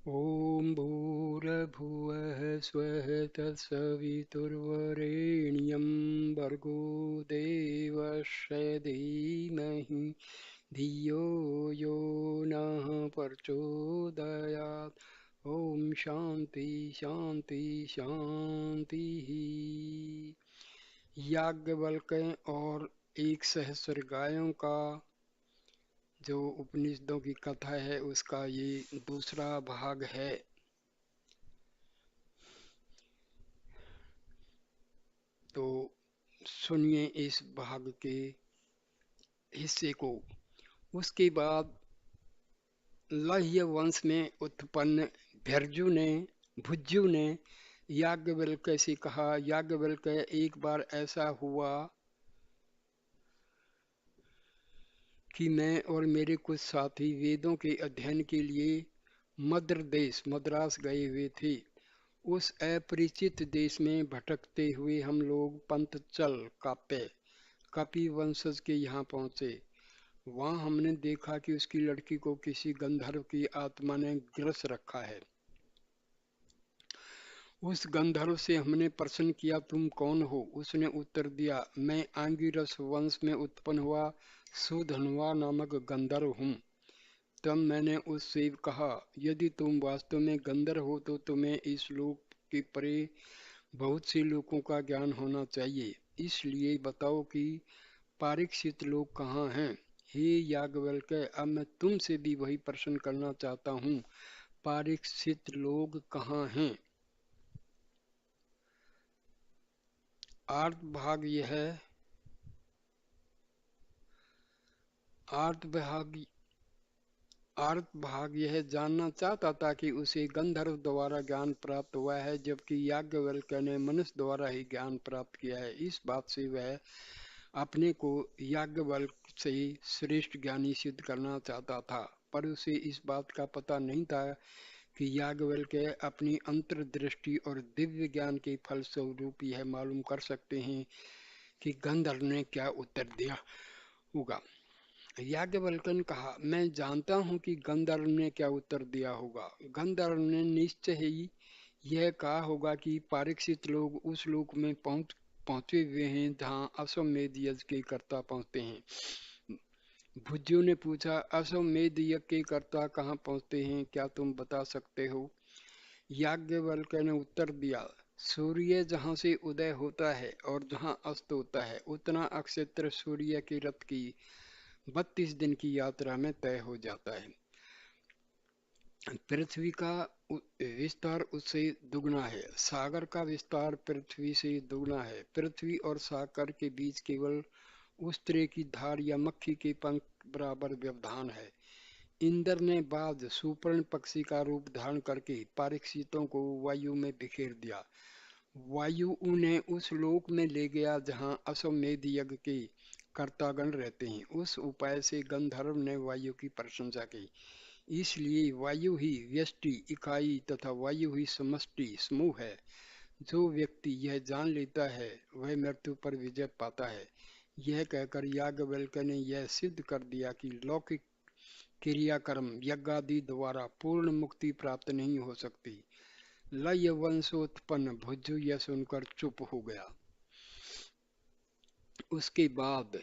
ॐ भूर्भुवः स्वः तत्सवितुर्वरेण्यं भर्गो देवस्य धीमहि धियो यो नः प्रचोदयात्। ॐ शांति शांति शांति। याज्ञवल्क्य और 1 सहस्र गायों का जो उपनिषदों की कथा है उसका ये दूसरा भाग है। तो सुनिए इस भाग के हिस्से को। उसके बाद लह्य वंश में उत्पन्न भुज्जु ने याज्ञवल्क्य से कहा, याज्ञवल्क्य, एक बार ऐसा हुआ कि मैं और मेरे कुछ साथी वेदों के अध्ययन के लिए मद्र देश मद्रास गए हुए थे। उस अपरिचित देश में भटकते हुए हम लोग पंतचल काप्य कपि वंशज के यहाँ पहुँचे। वहाँ हमने देखा कि उसकी लड़की को किसी गंधर्व की आत्मा ने ग्रस रखा है। उस गंधर्व से हमने प्रश्न किया, तुम कौन हो? उसने उत्तर दिया, मैं आंगिरस वंश में उत्पन्न हुआ सुधनवा नामक गंधर्व हूँ। तब मैंने उससे कहा, यदि तुम वास्तव में गंधर्व हो तो तुम्हें इस लोक के परे बहुत से लोगों का ज्ञान होना चाहिए। इसलिए बताओ कि पारीक्षित लोग कहाँ हैं? हे याज्ञवल्क्य, अब मैं तुमसे भी वही प्रश्न करना चाहता हूँ, पारीक्षित लोग कहाँ हैं? आर्त भाग यह है आर्त भाग आर्त भाग यह जानना चाहता था कि उसे गंधर्व द्वारा ज्ञान प्राप्त हुआ है, जबकि याज्ञवल्क्य ने मनुष्य द्वारा ही ज्ञान प्राप्त किया है। इस बात से वह अपने को याज्ञवल्क्य से श्रेष्ठ ज्ञानी सिद्ध करना चाहता था, पर उसे इस बात का पता नहीं था कि याज्ञवल्क्य अपनी अंतर्दृष्टि और दिव्य ज्ञान के फलस्वरूप यह मालूम कर सकते हैं कि गंधर्व ने क्या उत्तर दिया होगा। याज्ञवल्क्य ने कहा, मैं जानता हूँ कि गंधर्व ने क्या उत्तर दिया होगा। गंधर्व ने निश्चय ही यह कहा होगा कि परीक्षित लोग उस लोक में पहुंचे हुए हैं जहाँ अश्वमेध यज्ञ के कर्ता पहुंचते हैं। भुज्जु ने पूछा, अश्वमेध यज्ञ के कर्ता कहाँ पहुंचते हैं, क्या तुम बता सकते हो? याज्ञवल्क्य ने उत्तर दिया, सूर्य जहाँ से उदय होता है और जहाँ अस्त होता है उतना अक्षेत्र सूर्य के रथ की 32 दिन की यात्रा में तय हो जाता है। पृथ्वी का विस्तार उससे दुगना है, सागर का विस्तार पृथ्वी से दुगना है। पृथ्वी और सागर के बीच केवल उस्तरे की धार या मक्खी के पंख बराबर व्यवधान है। इंद्र ने बाद सुपर्ण पक्षी का रूप धारण करके परीक्षितों को वायु में बिखेर दिया। वायु उन्हें उस लोक में ले गया जहाँ अश्वमेध यज्ञ के कर्तागण रहते हैं। उस उपाय से गंधर्व ने वायु की प्रशंसा की। इसलिए वायु ही व्यष्टि इकाई तथा वायु ही समष्टि समूह है। जो व्यक्ति यह जान लेता है वह मृत्यु पर विजय पाता है। यह कहकर याज्ञवल्क्य ने यह सिद्ध कर दिया कि लौकिक क्रियाकर्म यज्ञादि द्वारा पूर्ण मुक्ति प्राप्त नहीं हो सकती। लय वंशोत्पन्न भुज्जु यह सुनकर चुप हो गया। उसके बाद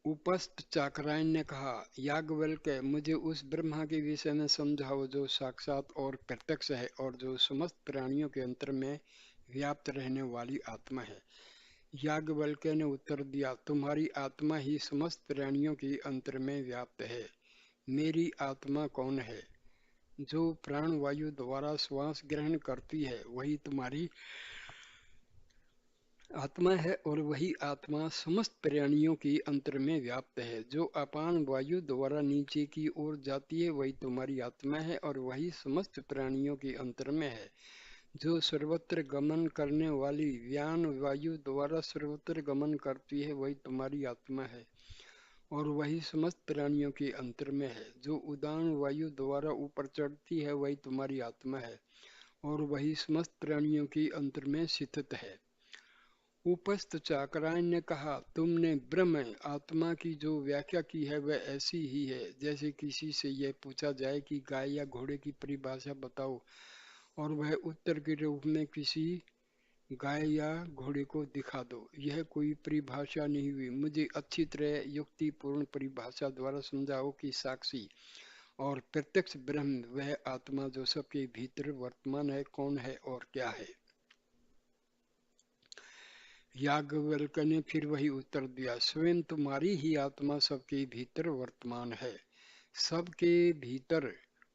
उपस्थ चाकरायन ने कहा, याज्ञवल्क्य, मुझे उस ब्रह्मा के विषय में समझाओ जो साक्षात और प्रत्यक्ष है और जो समस्त प्राणियों के अंतर में व्याप्त रहने वाली आत्मा है। याज्ञवल्क्य ने उत्तर दिया, तुम्हारी आत्मा ही समस्त प्राणियों के अंतर में व्याप्त है। मेरी आत्मा कौन है? जो प्राण वायु द्वारा श्वास ग्रहण करती है वही तुम्हारी आत्मा है, और वही आत्मा समस्त प्राणियों के अंतर में व्याप्त है। जो अपान वायु द्वारा नीचे की ओर जाती है वही तुम्हारी आत्मा है, और वही समस्त प्राणियों के अंतर में है। जो सर्वत्र गमन करने वाली व्यान वायु द्वारा सर्वत्र गमन करती है वही तुम्हारी आत्मा है, और वही समस्त प्राणियों के अंतर में है। जो उदान वायु द्वारा ऊपर चढ़ती है वही तुम्हारी आत्मा है, और वही समस्त प्राणियों के अंतर में स्थित है। उपस्थ चाकरायन ने कहा, तुमने ब्रह्म आत्मा की जो व्याख्या की है वह ऐसी ही है जैसे किसी से यह पूछा जाए कि गाय या घोड़े की परिभाषा बताओ, और वह उत्तर के रूप में किसी गाय या घोड़े को दिखा दो। यह कोई परिभाषा नहीं हुई। मुझे अच्छी तरह युक्तिपूर्ण परिभाषा द्वारा समझाओ कि साक्षी और प्रत्यक्ष ब्रह्म वह आत्मा जो सबके भीतर वर्तमान है कौन है और क्या है। याज्ञवल्क्य ने फिर वही उत्तर दिया, स्वयं तुम्हारी ही आत्मा सबके भीतर वर्तमान है। सबके भीतर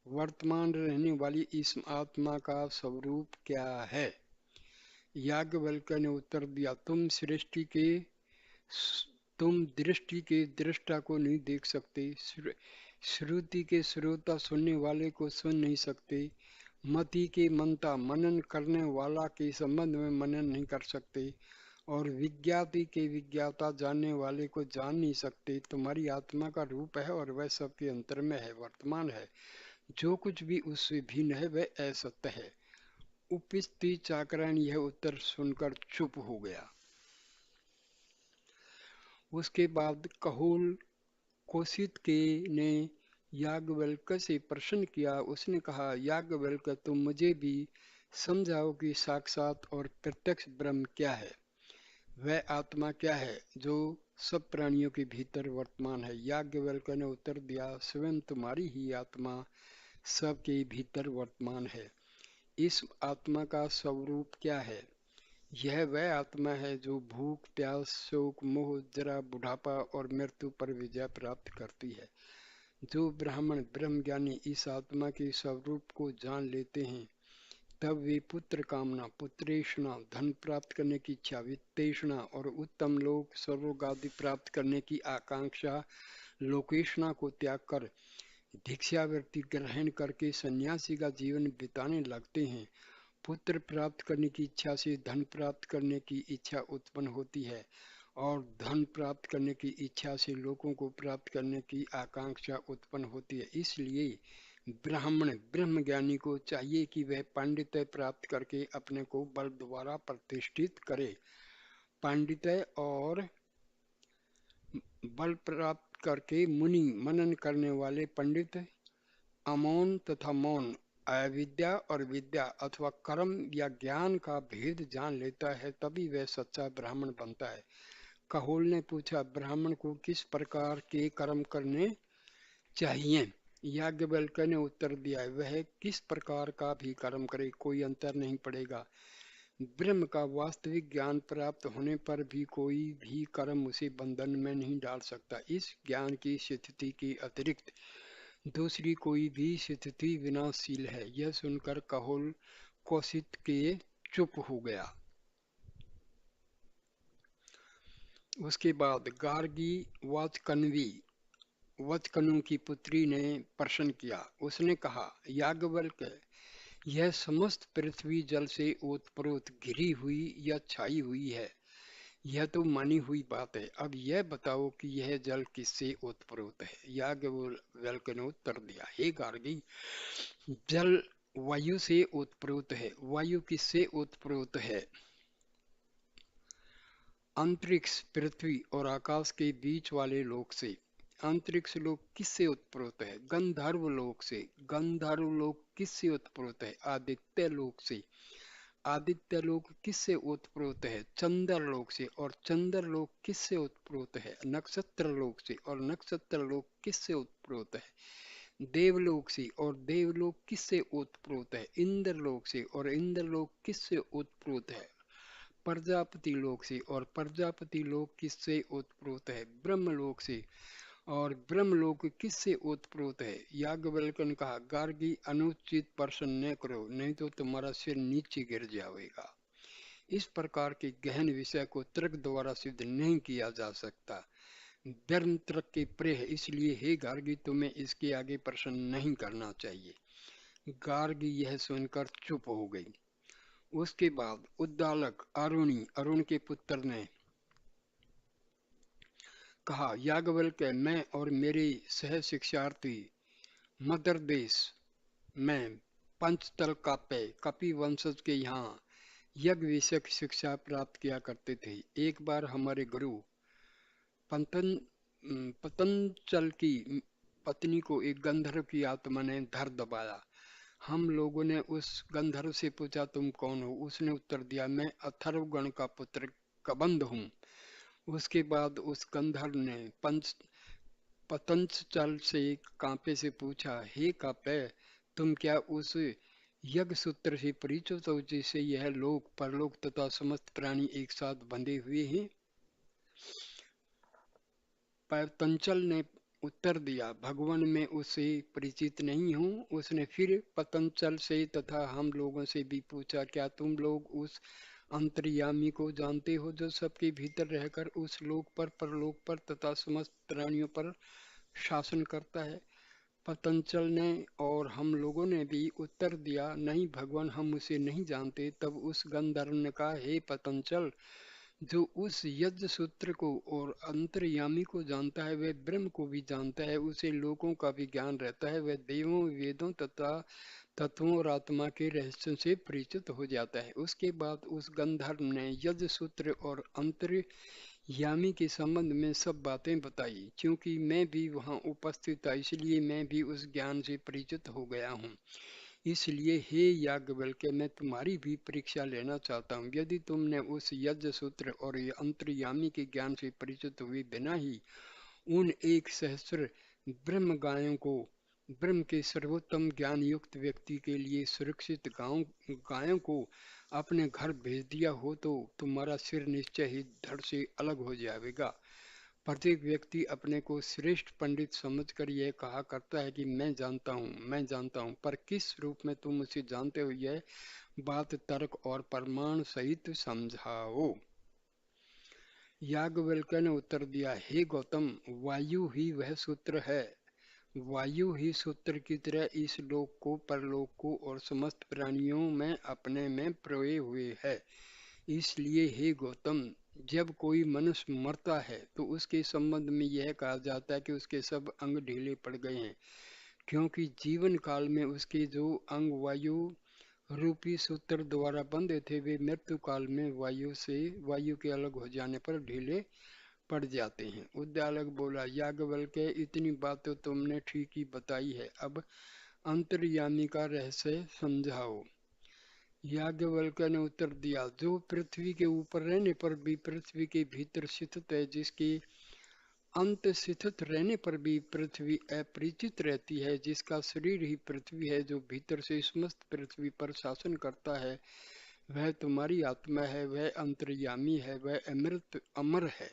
वर्तमान रहने वाली इस आत्मा का स्वरूप क्या है। याज्ञवल्क्य ने उत्तर दिया, तुम दृष्टि के दृष्टा को नहीं देख सकते, श्रुति के श्रोता सुनने वाले को सुन नहीं सकते, मति के मनता मनन करने वाला के संबंध में मनन नहीं कर सकते, और विज्ञाति के विज्ञाता जानने वाले को जान नहीं सकते। तुम्हारी आत्मा का रूप है और वह सबके अंतर में है, वर्तमान है। जो कुछ भी उससे भिन्न है वह असत्य है। उपस्थित चाकरायन यह उत्तर सुनकर चुप हो गया। उसके बाद कहोल कौशिक ने याज्ञवल्क्य से प्रश्न किया। उसने कहा, याज्ञवल्क्य तुम मुझे भी समझाओ कि साक्षात और प्रत्यक्ष ब्रह्म क्या है। वह आत्मा क्या है जो सब प्राणियों के भीतर वर्तमान है। याज्ञवल्क्य ने उत्तर दिया, स्वयं तुम्हारी ही आत्मा सबके भीतर वर्तमान है। इस आत्मा का स्वरूप क्या है। यह वह आत्मा है जो भूख, प्यास, शोक, मोह, जरा, बुढ़ापा और मृत्यु पर विजय प्राप्त करती है। जो ब्राह्मण ब्रह्मज्ञानी इस आत्मा के स्वरूप को जान लेते हैं, तब वे पुत्र कामना, पुत्रेषणा, धन प्राप्त करने की इच्छा, वित्तेषणा और उत्तम लोक स्वर्ग आदि प्राप्त करने की आकांक्षा, लोकेषणा को त्याग कर भिक्षावृत्ति ग्रहण करके सन्यासी का जीवन बिताने लगते हैं। पुत्र प्राप्त करने की इच्छा से धन प्राप्त करने की इच्छा उत्पन्न होती है, और धन प्राप्त करने की इच्छा से लोगों को प्राप्त करने की आकांक्षा उत्पन्न होती है। इसलिए ब्राह्मण ब्रह्मज्ञानी को चाहिए कि वह पांडित्य प्राप्त करके अपने को बल द्वारा प्रतिष्ठित करे। पांडित्य और बल प्राप्त करके मुनि मनन करने वाले पंडित अमौन तथा मौन, अविद्या और विद्या अथवा कर्म या ज्ञान का भेद जान लेता है, तभी वह सच्चा ब्राह्मण बनता है। कहोल ने पूछा, ब्राह्मण को किस प्रकार के कर्म करने चाहिए। याज्ञवल्क्य ने उत्तर दिया, वह किस प्रकार का भी कर्म करे, कोई अंतर नहीं पड़ेगा। ब्रह्म का वास्तविक ज्ञान प्राप्त होने पर भी कोई भी कर्म उसे बंधन में नहीं डाल सकता। इस ज्ञान की स्थिति के अतिरिक्त दूसरी कोई भी स्थिति विनाशील है। यह सुनकर कहोल कौशिक के चुप हो गया। उसके बाद गार्गी वचकनु की पुत्री ने प्रश्न किया। उसने कहा, याज्ञवल्क्य, यह समस्त पृथ्वी जल से ओतप्रोत घिरी हुई या छाई हुई है, यह तो मानी हुई बात है। अब यह बताओ कि यह जल किससे ओतप्रोत है। याज्ञवल्क्य ने उत्तर दिया, हे गार्गी, जल वायु से ओतप्रोत है। वायु किससे ओतप्रोत है। अंतरिक्ष, पृथ्वी और आकाश के बीच वाले लोक से। अंतरिक्ष लोक किससे उत्पन्न है। गंधर्व लोक से। गंधर्व लोक किससे उत्पन्न है। आदित्य लोक से। आदित्य लोक किससे उत्पन्न है। चंद्र लोक से। और चंद्र लोक किससे उत्पन्न है। नक्षत्र लोक से। और नक्षत्र लोक किससे उत्पन्न है। देवलोक से। और देवलोक किससे उत्पन्न है। इंद्र लोक से। और इंद्र लोक किससे उत्पन्न है। प्रजापति लोक से। और प्रजापति लोक किससे उत्पन्न है। ब्रह्मलोक से। और ब्रह्मलोक किससे उत्पन्न है। याज्ञवल्क्य ने कहा, गार्गी, अनुचित प्रश्न न करो, नहीं तो तुम्हारा सिर नीचे गिर जाएगा। इस प्रकार के गहन विषय को तर्क द्वारा सिद्ध नहीं किया जा सकता। ब्रह्म तर्क के प्रिय है, इसलिए हे गार्गी, तुम्हें इसके आगे प्रश्न नहीं करना चाहिए। गार्गी यह सुनकर चुप हो गई। उसके बाद उद्दालक अरुण के पुत्र ने कहा, याज्ञवल्क्य, मैं और मेरे सह शिक्षार्थी मद्र देश में पंचतल काप्य कपि वंशज के यहाँ यज्ञ विषय की शिक्षा प्राप्त किया करते थे। एक बार हमारे गुरु पतंजल की पत्नी को एक गंधर्व की आत्मा ने धर दबाया। हम लोगों ने उस गंधर्व से पूछा, तुम कौन हो? उसने उत्तर दिया, मैं अथर्वगण का पुत्र कबंध हूँ। उसके बाद उस गंधर्व ने पतंजल से कांपे से पूछा, हे कापे, तुम क्या उस यज्ञ सूत्र से परिचित हो जिससे यह लोक परलोक तथा समस्त प्राणी एक साथ बंधे हुए हैं? पतंजल ने उत्तर दिया, भगवान मैं उससे परिचित नहीं हूँ। उसने फिर पतंजल से तथा हम लोगों से भी पूछा, क्या तुम लोग उस अंतर्यामी को जानते हो जो सबके भीतर रहकर उस लोक पर परलोक पर तथा समस्त प्राणियों पर शासन करता है? पतंजल ने और हम लोगों ने भी उत्तर दिया, नहीं भगवान, हम उसे नहीं जानते। तब उस गंधर्व ने कहा, हे पतंजल, जो उस यज्ञ सूत्र को और अंतर्यामी को जानता है वह ब्रह्म को भी जानता है। उसे लोकों का भी ज्ञान रहता है। वह देवों वेदों तथा तत्वों और आत्मा के रहस्यों से परिचित हो जाता है। उसके बाद उस गंधर्व ने यज्ञ सूत्र और अंतर्यामी के संबंध में सब बातें बताई। क्योंकि मैं भी वहां उपस्थित था इसलिए मैं भी उस ज्ञान से परिचित हो गया हूँ। इसलिए हे याज्ञवल्क्य, मैं तुम्हारी भी परीक्षा लेना चाहता हूँ। यदि तुमने उस यज्ञ सूत्र और ये अंतर्यामी के ज्ञान से परिचित हुए बिना ही उन 1 सहस्त्र ब्रह्म गायों को ब्रह्म के सर्वोत्तम ज्ञान युक्त व्यक्ति के लिए सुरक्षित गायों को अपने घर भेज दिया हो तो तुम्हारा सिर निश्चय ही धड़ से अलग हो जाएगा। प्रत्येक व्यक्ति अपने को श्रेष्ठ पंडित समझकर यह कहा करता है कि मैं जानता हूँ, मैं जानता हूँ, पर किस रूप में तुम उसे जानते हो यह बात तर्क और प्रमाण सहित समझाओ। याज्ञवल्क्य ने उत्तर दिया, हे गौतम, वायु ही वह सूत्र है। वायु ही सूत्र की तरह इस लोक को परलोक को और समस्त प्राणियों में अपने में प्रोए हुए है। इसलिए हे गौतम, जब कोई मनुष्य मरता है तो उसके संबंध में यह कहा जाता है कि उसके सब अंग ढीले पड़ गए हैं, क्योंकि जीवन काल में उसके जो अंग वायु रूपी सूत्र द्वारा बंधे थे वे मृत्यु काल में वायु के अलग हो जाने पर ढीले पड़ जाते हैं। उद्दालक बोला, याज्ञवल्क्य, इतनी बात तो तुमने ठीक ही बताई है, अब अंतर्यामी का रहस्य समझाओ। याज्ञवल्क्य ने उत्तर दिया, जो पृथ्वी के ऊपर रहने पर भी पृथ्वी के भीतर स्थित है, जिसके अंत स्थित रहने पर भी पृथ्वी अपरिचित रहती है, जिसका शरीर ही पृथ्वी है, जो भीतर से समस्त पृथ्वी पर शासन करता है, वह तुम्हारी आत्मा है, वह अंतर्यामी है, वह अमृत अमर है।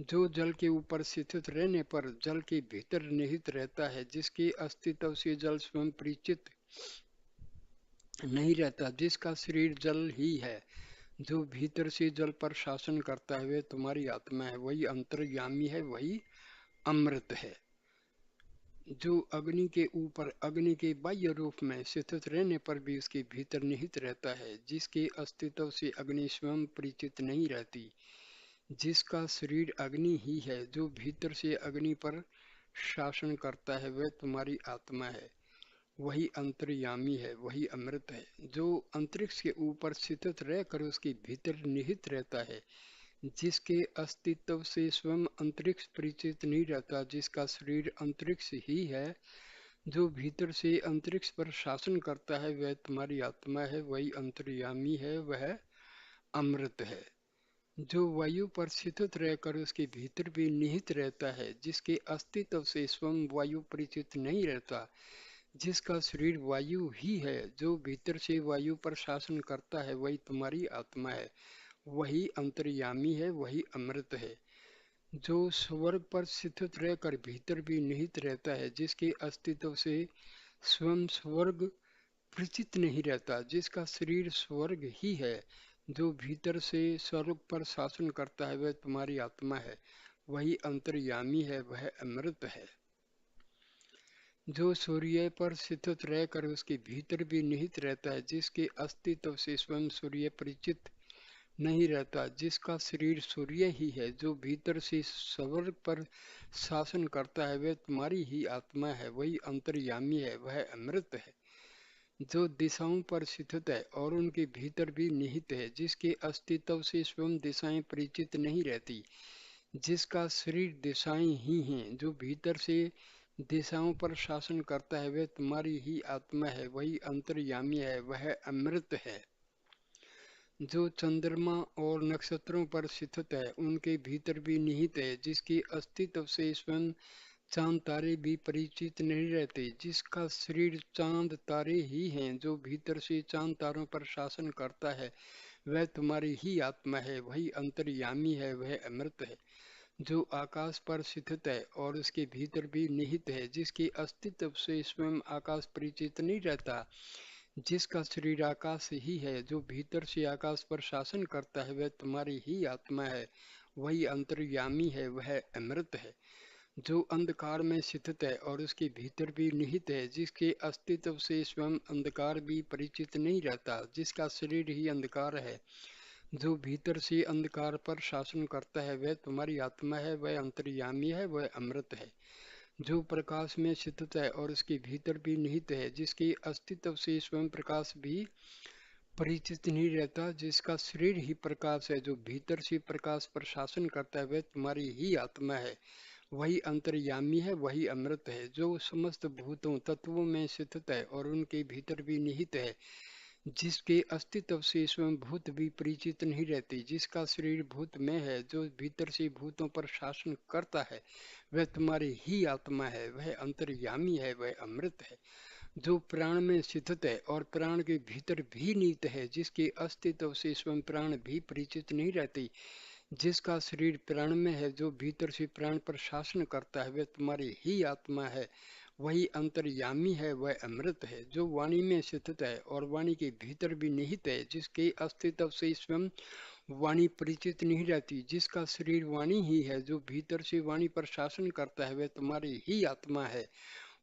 जो जल के ऊपर स्थित रहने पर जल के भीतर निहित रहता है, जिसके अस्तित्व से जल स्वयं परिचित नहीं रहता, जिसका शरीर जल ही है, जो भीतर से जल पर शासन करता है, वह तुम्हारी आत्मा है, वही अंतर्यामी है, वही अमृत है। जो अग्नि के ऊपर अग्नि के बाह्य रूप में स्थित रहने पर भी उसके भीतर निहित रहता है, जिसके अस्तित्व से अग्नि स्वयं परिचित नहीं रहती, जिसका शरीर अग्नि ही है, जो भीतर से अग्नि पर शासन करता है, वह तुम्हारी आत्मा है, वही अंतर्यामी है, वही अमृत है। जो अंतरिक्ष के ऊपर स्थित रहकर उसके भीतर निहित रहता है, जिसके अस्तित्व से स्वयं अंतरिक्ष परिचित नहीं रहता, जिसका शरीर अंतरिक्ष ही है, जो भीतर से अंतरिक्ष पर शासन करता है, वह तुम्हारी आत्मा है, वही अंतर्यामी है, वह अमृत है। जो वायु पर स्थित रहकर उसके भीतर भी निहित रहता है, जिसके अस्तित्व से स्वयं वायु परिचित नहीं रहता, जिसका शरीर वायु ही है, जो भीतर से वायु पर शासन करता है, वही तुम्हारी आत्मा है, वही अंतर्यामी है, वही अमृत है। जो स्वर्ग पर स्थित रहकर भीतर भी निहित रहता है, जिसके अस्तित्व से स्वयं स्वर्ग परिचित नहीं रहता, जिसका शरीर स्वर्ग ही है, जो भीतर से स्वर्ग पर शासन करता है, वह तुम्हारी आत्मा है, वही अंतर्यामी है, वह अमृत है। जो सूर्य पर स्थित रहकर उसके भीतर भी निहित रहता है, जिसके अस्तित्व से स्वयं सूर्य परिचित नहीं रहता, जिसका शरीर सूर्य ही है, जो भीतर से स्वर्ग पर शासन करता है, वह तुम्हारी ही आत्मा है, वही अंतर्यामी है, वह अमृत है। जो दिशाओं पर स्थित है और उनके भीतर भी निहित है, जिसके अस्तित्व से स्वयं दिशाएं परिचित नहीं रहती, जिसका शरीर दिशाएं ही हैं, जो भीतर से दिशाओं पर शासन करता है, वह तुम्हारी ही आत्मा है, वही अंतर्यामी है, वह अमृत है। जो चंद्रमा और नक्षत्रों पर स्थित है, उनके भीतर भी निहित है, जिसके अस्तित्व से स्वयं चांद तारे भी परिचित नहीं रहते, जिसका शरीर चांद तारे ही हैं, जो भीतर से चांद तारों पर शासन करता है, वह तुम्हारी ही आत्मा है, वही अंतर्यामी है, वह अमृत है। जो आकाश पर स्थित है और उसके भीतर भी निहित है, जिसके अस्तित्व से स्वयं आकाश परिचित नहीं रहता, जिसका शरीर आकाश ही है, जो भीतर से आकाश पर शासन करता है, वह तुम्हारी ही आत्मा है, वही अंतर्यामी है, वह अमृत है। जो अंधकार में स्थित है और उसके भीतर भी निहित है, जिसके अस्तित्व से स्वयं अंधकार भी परिचित नहीं रहता, जिसका शरीर ही अंधकार है, जो भीतर से अंधकार पर शासन करता है, वह तुम्हारी आत्मा है, वह अंतर्यामी है, वह अमृत है। जो प्रकाश में स्थित है और उसके भीतर भी निहित है, जिसके अस्तित्व से स्वयं प्रकाश भी परिचित नहीं रहता, जिसका शरीर ही प्रकाश है, जो भीतर से प्रकाश पर शासन करता है, वह तुम्हारी ही आत्मा है, वही अंतर्यामी है, वही अमृत है। जो समस्त भूतों तत्वों में स्थित है और उनके भीतर भी निहित है, जिसके अस्तित्व से स्वयं भूत भी परिचित नहीं रहती, जिसका शरीर भूत में है, जो भीतर से भूतों पर शासन करता है, वह तुम्हारी ही आत्मा है, वह अंतर्यामी है, वह अमृत है। जो प्राण में स्थित है और प्राण के भीतर भी निहित है, जिसके अस्तित्व से स्वयं प्राण भी परिचित नहीं रहती, जिसका शरीर प्राण में है, जो भीतर से प्राण पर शासन करता है, वह तुम्हारी ही आत्मा है, वही अंतर्यामी है, वह अमृत है। जो वाणी में स्थित है और वाणी के भीतर भी निहित है, जिसके अस्तित्व से स्वयं वाणी परिचित नहीं रहती, जिसका शरीर वाणी ही है, जो भीतर से वाणी पर शासन करता है, वह तुम्हारी ही आत्मा है,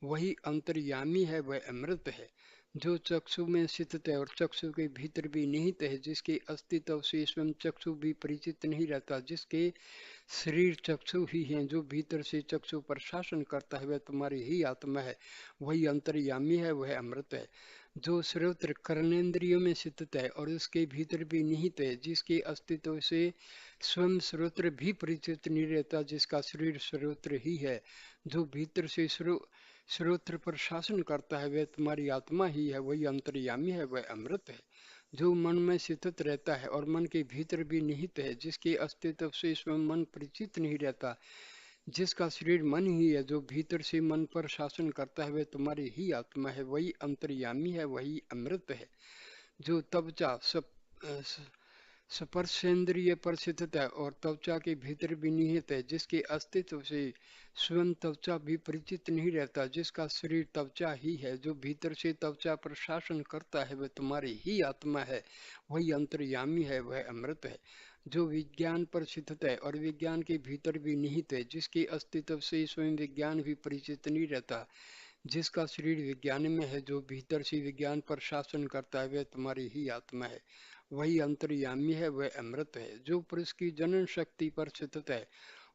वही अंतर्यामी है, वह अमृत है। जो चक्षु में स्थित है और चक्षु के भीतर भी निहित है, जिसके अस्तित्व से स्वयं चक्षु भी परिचित नहीं रहता, जिसके शरीर चक्षु ही है, जो भीतर से चक्षु पर शासन करता है, वह तुम्हारी ही आत्मा है, वही अंतर्यामी है, वह अमृत है। जो श्रोत्र कर्णेंद्रियों में स्थित है और उसके भीतर भी निहित है, जिसके अस्तित्व से स्वयं श्रोत्र भी परिचित नहीं रहता, जिसका शरीर श्रोत्र ही है, जो भीतर से श्रोत्र पर शासन करता है, वह तुम्हारी आत्मा ही है, वही अंतर्यामी है, वह अमृत है। जो मन में स्थित रहता है और मन के भीतर भी निहित है, जिसके अस्तित्व से स्वयं मन परिचित नहीं रहता, जिसका शरीर मन ही है, जो भीतर से मन पर शासन करता है, वह तुम्हारी ही आत्मा है, वही अंतर्यामी है, वही अमृत है। जो त्वचा स्पर्शेंद्रिय पर स्थित है और त्वचा के भीतर भी निहित है, जिसके अस्तित्व से स्वयं त्वचा भी परिचित नहीं रहता, जिसका शरीर त्वचा ही है, जो भीतर से त्वचा पर शासन करता है, वह तुम्हारी ही आत्मा है, वही अंतर्यामी है, वह अमृत है। जो विज्ञान पर स्थित है और विज्ञान के भीतर भी निहित है, जिसके अस्तित्व से स्वयं विज्ञान भी परिचित नहीं रहता, जिसका शरीर विज्ञान में है, जो भीतर से विज्ञान पर शासन करता है, वह तुम्हारी ही आत्मा है, वही अंतर्यामी है, वह अमृत है। जो पुरुष की जनन शक्ति पर स्थित है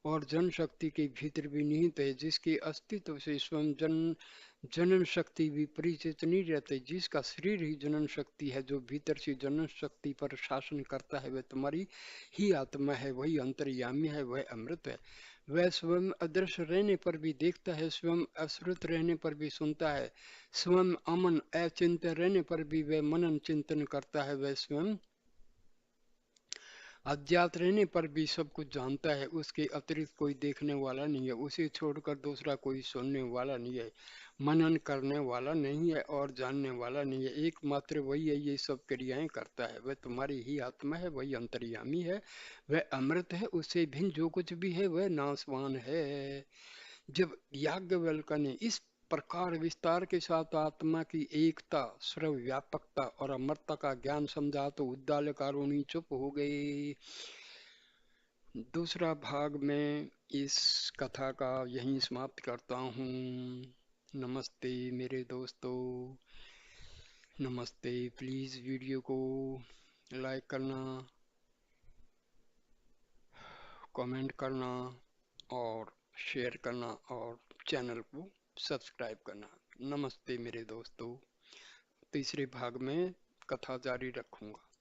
और जन शक्ति के भीतर भी निहित है, जिसके अस्तित्व से स्वयं जनन शक्ति भी परिचित नहीं रहती, जिसका शरीर ही जनन शक्ति है, जो भीतर से जनन शक्ति पर शासन करता है, वह तुम्हारी ही आत्मा है, वही अंतर्यामी है, वह अमृत है। वह स्वयं अदृश्य रहने पर भी देखता है, स्वयं अश्रुत रहने पर भी सुनता है, स्वयं अमन अचिंत्य रहने पर भी वह मनन चिंतन करता है, वह स्वयं अज्ञात रहने पर भी सब कुछ जानता है, उसके अतिरिक्त कोई देखने वाला नहीं है, उसे छोड़कर दूसरा कोई सुनने वाला नहीं है, मनन करने वाला नहीं है और जानने वाला नहीं है, एकमात्र वही है, ये सब क्रियाएं करता है, वह तुम्हारी ही आत्मा है, वही अंतर्यामी है, वह अमृत है, उससे भिन्न जो कुछ भी है वह नाशवान है। जब याज्ञवल्क्य ने इस प्रकार विस्तार के साथ आत्मा की एकता, सर्वव्यापकता और अमरता का ज्ञान समझा तो उद्दालकारुणी चुप हो गए। दूसरा भाग में इस कथा का यहीं समाप्त करता हूँ। नमस्ते मेरे दोस्तों, नमस्ते। प्लीज़ वीडियो को लाइक करना, कमेंट करना और शेयर करना और चैनल को सब्सक्राइब करना। नमस्ते मेरे दोस्तों। तीसरे भाग में कथा जारी रखूंगा।